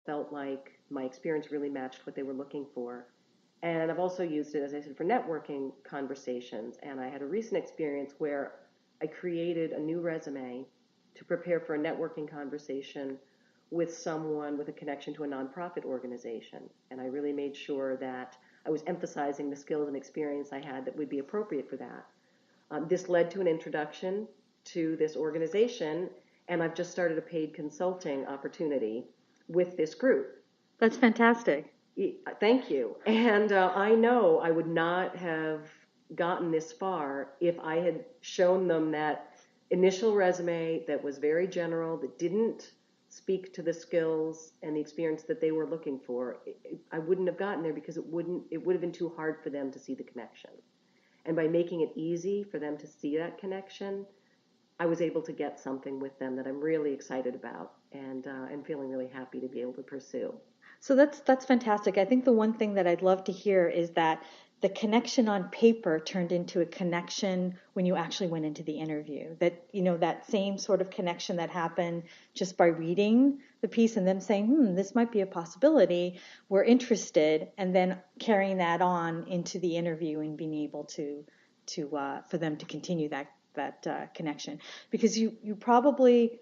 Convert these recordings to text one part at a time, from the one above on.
felt like my experience really matched what they were looking for. And I've also used it, as I said, for networking conversations. And I had a recent experience where I created a new resume to prepare for a networking conversation with someone with a connection to a nonprofit organization. And I really made sure that I was emphasizing the skills and experience I had that would be appropriate for that. This led to an introduction to this organization, and I've just started a paid consulting opportunity with this group. That's fantastic. Thank you. And I know I would not have gotten this far if I had shown them that initial resume that was very general, that didn't speak to the skills and the experience that they were looking for. I wouldn't have gotten there because it would have been too hard for them to see the connection. And by making it easy for them to see that connection, I was able to get something with them that I'm really excited about and feeling really happy to be able to pursue. So that's fantastic. I think the one thing that I'd love to hear is that the connection on paper turned into a connection when you actually went into the interview. That, that same sort of connection that happened just by reading the piece and them saying, this might be a possibility, we're interested, and then carrying that on into the interview and being able to for them to continue that connection. Because you probably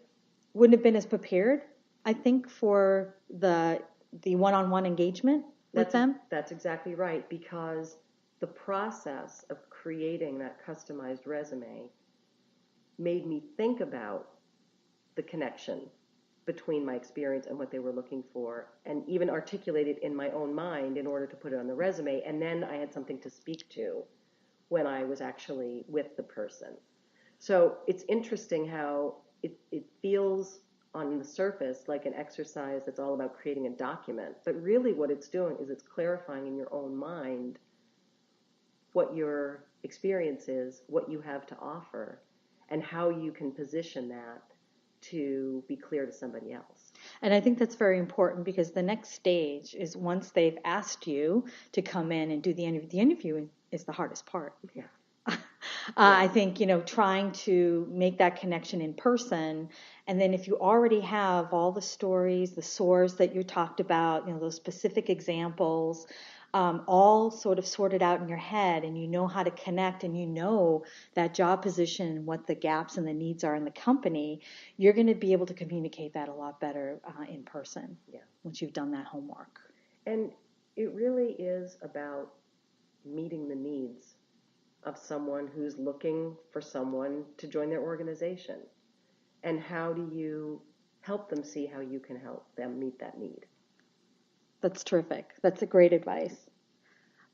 wouldn't have been as prepared, I think, for the one-on-one engagement with them. That's exactly right, because the process of creating that customized resume made me think about the connection between my experience and what they were looking for, and even articulate it in my own mind in order to put it on the resume. And then I had something to speak to when I was actually with the person. So it's interesting how it feels on the surface like an exercise that's all about creating a document. But really what it's doing is it's clarifying in your own mind what your experience is, what you have to offer, and how you can position that to be clear to somebody else. And I think that's very important, because the next stage is once they've asked you to come in and do the interview. The interview is the hardest part. Yeah. I think, trying to make that connection in person. And then if you already have all the stories, the source that you talked about, those specific examples, all sort of sorted out in your head, and you know how to connect, and that job position and what the gaps and the needs are in the company, you're going to be able to communicate that a lot better in person. Yeah. Once you've done that homework. And it really is about meeting the needs of someone who's looking for someone to join their organization. And how do you help them see how you can help them meet that need? That's terrific. That's a great advice.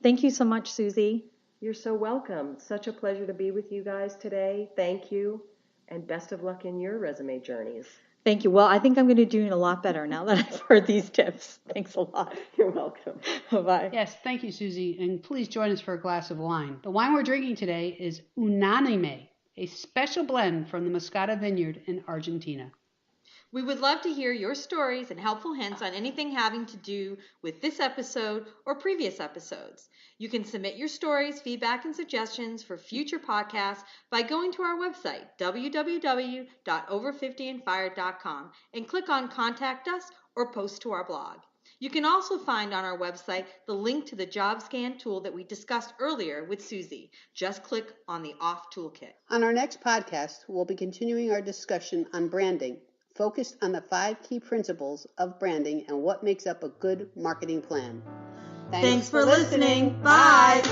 Thank you so much, Susie. You're so welcome. Such a pleasure to be with you guys today. Thank you, and best of luck in your resume journeys. Thank you. Well, I think I'm going to do a lot better now that I've heard these tips. Thanks a lot. You're welcome. Bye-bye. Yes, thank you, Susie. And please join us for a glass of wine. The wine we're drinking today is Unanime, a special blend from the Moscato Vineyard in Argentina. We would love to hear your stories and helpful hints on anything having to do with this episode or previous episodes. You can submit your stories, feedback, and suggestions for future podcasts by going to our website, www.over50andfired.com, and click on Contact Us or Post to our blog. You can also find on our website the link to the job scan tool that we discussed earlier with Susie. Just click on the Off Toolkit. On our next podcast, we'll be continuing our discussion on branding, focused on the 5 key principles of branding and what makes up a good marketing plan. Thanks for listening. Bye.